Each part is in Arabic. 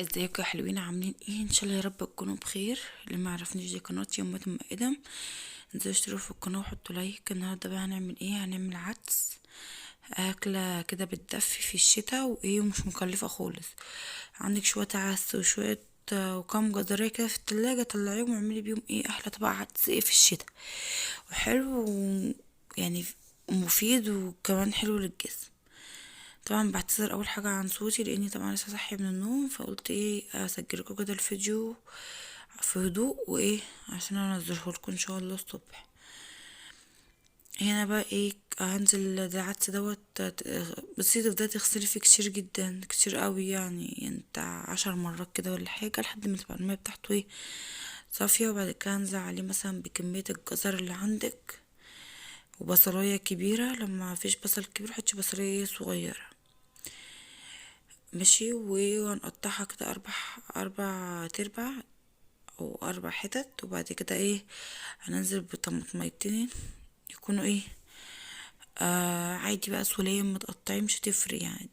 ازيكم يا حلوين؟ عاملين ايه؟ ان شاء الله يا رب تكونوا بخير. اللي ما عرفنيش، دي قناتي يوم ادم. انزلوا اشتركوا في القناه وحطوا لايك. النهارده بقى هنعمل ايه؟ هنعمل عدس، اكله كده بتدفي في الشتاء وايه، ومش مكلفه خالص. عندك شويه عدس وشويه وكام جزرية كده في التلاجة، طلعيهم واعملي بيهم ايه احلى طبق عدس ايه في الشتاء. وحلو يعني مفيد وكمان حلو للجسم. طبعا بعتذر اول حاجه عن صوتي، لاني طبعا لسه صاحيه من النوم، فقلت ايه اسجل لكم كده الفيديو في هدوء وايه عشان انزله لكم ان شاء الله الصبح. هنا بقى ايه، هنزل العدس دوت. بصي تبدأي تغسلي فيه كتير جدا، كتير قوي يعني بتاع 10 مرات كده ولا حاجه، لحد ما تبقى المية بتاعته ايه صافيه. وبعد كده هنزل عليه مثلا بكميه الجزر اللي عندك، وبصلايه كبيره. لما فيش بصل كبير حطي بصلايه صغيره، ماشي. وهنقطعها كده اربع تربع او 4 حتت. وبعد كده ايه، هننزل بطماطميتين يكونوا ايه عادي بقى سوليم متقطعين، مش هتفرق يعني.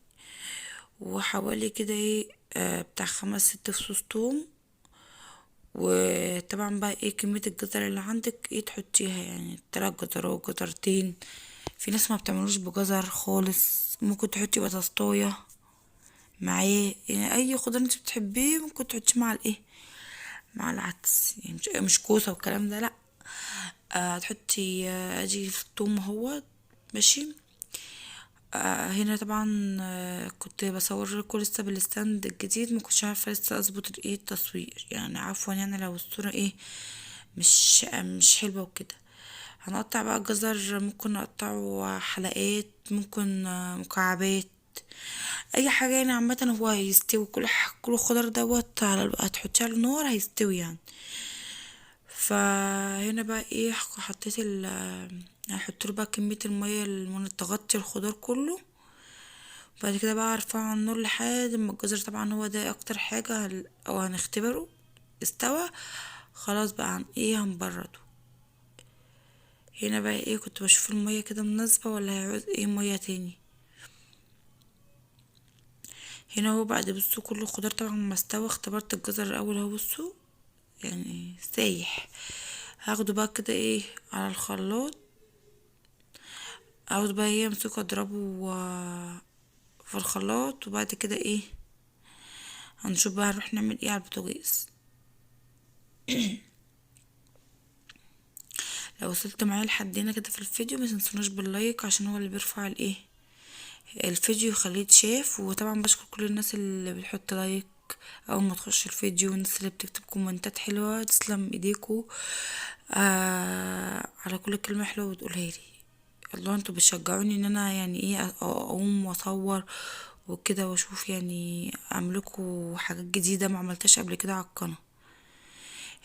وحوالي كده ايه بتاع 5 6 فصوص توم. وطبعا بقى ايه كمية الجزر اللي عندك ايه تحطيها، يعني 3 جزرات جزرتين. في ناس ما بتعملوش بجزر خالص، ممكن تحطي بطاطاية معاه. يعني اي خضار انت بتحبيه ممكن تحطيه مع الايه، مع العدس. يعني مش كوسه والكلام ده، لا. تحطي ادي الثوم اهو، ماشي. هنا طبعا كنت بصور لكم لسه بالستاند الجديد، ما كنتش عارفه لسه اظبط الايه التصوير، يعني عفوا يعني لو الصوره ايه مش حلوه وكده. هنقطع بقى الجزر، ممكن نقطعه حلقات، ممكن مكعبات، اي حاجه يعني. عامه هو هيستوي، كل خضار دوت هتحطيه على النار هيستوي يعني. فهنا بقى ايه حطيت هحط له بقى كميه الميه اللي تغطي الخضار كله. بعد كده بقى ارفعه على النار لحد ما الجزر، طبعا هو ده اكتر حاجه او هنختبره استوى. خلاص بقى عن ايه هنبرده. هنا بقى ايه كنت بشوف الميه كده مناسبه ولا هيعوز ايه ميه تاني. هنا هو بعد بصوا كل الخضار طبعا ما استوى، اختبرت الجزر الاول اهو بصوا يعني سايح. هاخده بقى كده ايه على الخلاط، اخده بقى ايه امسكه اضربه في الخلاط. وبعد كده ايه هنشوف بقى هنروح نعمل ايه على البوتاجاز. لو وصلت معايا لحد هنا كده في الفيديو ما تنسوناش باللايك، عشان هو اللي بيرفع الايه الفيديو يخليه يتشاف. وطبعا بشكر كل الناس اللي بتحط لايك اول ما تخش الفيديو، والناس اللي بتكتب كومنتات حلوه، تسلم ايديكوا على كل كلمه حلوه بتقولها لي. الله انتوا بتشجعوني ان انا يعني ايه اقوم واصور وكده، واشوف يعني اعملكوا حاجات جديده ما عملتهاش قبل كده على القناه.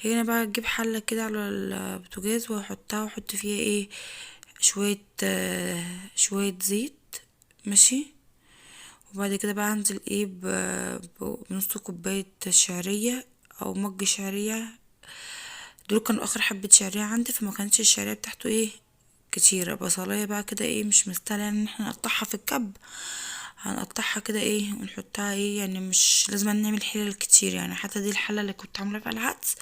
هنا بقى اجيب حله كده على البوتاجاز واحطها، واحط فيها ايه شويه زيت، ماشي. وبعد كده بقى هنزل ايه بنص كوبايه شعريه او مج شعريه. دول كانوا اخر حبه شعريه عندي، فما كانتش الشعريه بتاعته ايه كتيرة. بصلاية بقى كده ايه مش مستاهله ان احنا نقطعها في الكب، هنقطعها كده ايه ونحطها ايه، يعني مش لازم نعمل حلل كتير يعني. حتى دي الحله اللي كنت عامله فيها العدس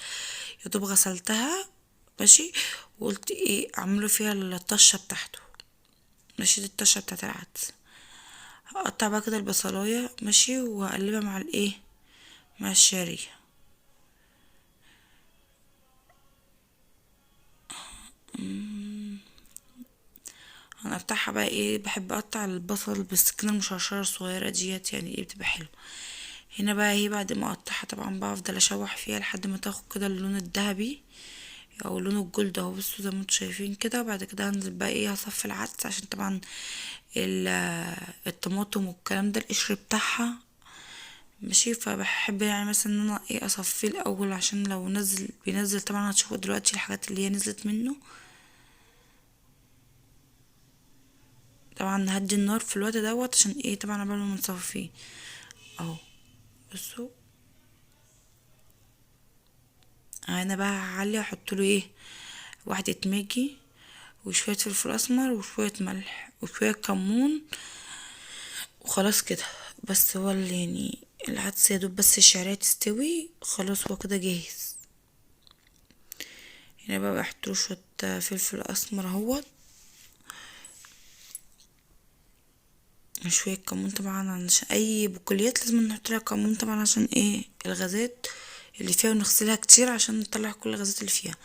يا دوب غسلتها، ماشي. وقلت ايه اعمله فيها الطشه بتاعته، ماشي. دي الطشه بتاعت العدس. هقطع بقى كده البصلايه، ماشي، وهقلبها مع الايه مع الشعريه. هنقطعها بقى ايه، بحب اقطع البصل بالسكينه المشرشره الصغيره ديت، يعني ايه بتبقى حلوه. هنا بقى ايه بعد ما اقطعها طبعا بفضل اشوح فيها لحد ما تاخد كده اللون الذهبي او لون الجلد اهو، بصوا زي ما انتوا شايفين كده. وبعد كده هنزل بقى ايه هصفي العدس، عشان طبعا الطماطم والكلام ده القشر بتاعها، ماشي. فبحب يعني مثلا ان انا ايه اصفيه الاول، عشان لو بينزل طبعا هتشوفوا دلوقتي الحاجات اللي هي نزلت منه. طبعا نهدي النار في الوقت دوت عشان ايه طبعا قبل ما نصفيه اهو. بصوا انا بقى هعلي احط له ايه واحدة ماجي وشوية فلفل اسمر وشوية ملح وشوية كمون، وخلاص كده. بس هو يعني العدس يدوب بس الشعرية تستوي خلاص هو كده جاهز. هنا بقى بحط شوية فلفل اسمر اهوت، شوية كمون طبعا عشان اي بقوليات لازم نحط لها كمون طبعا عشان ايه الغازات اللي فيها، ونغسلها كتير عشان نطلع كل الغازات اللي فيها،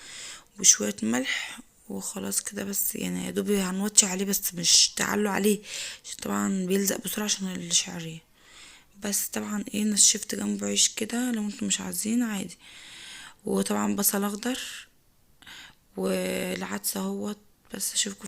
وشوية ملح وخلاص كده بس. يعني يا دوب هنوطي عليه بس مش تعلوا عليه عشان طبعا بيلزق بسرعة عشان الشعرية. بس طبعا ايه نشفت جنبه عيش كده لو انتم مش عايزين عادي، وطبعا بصل اخضر والعدس اهوت. بس اشوفكم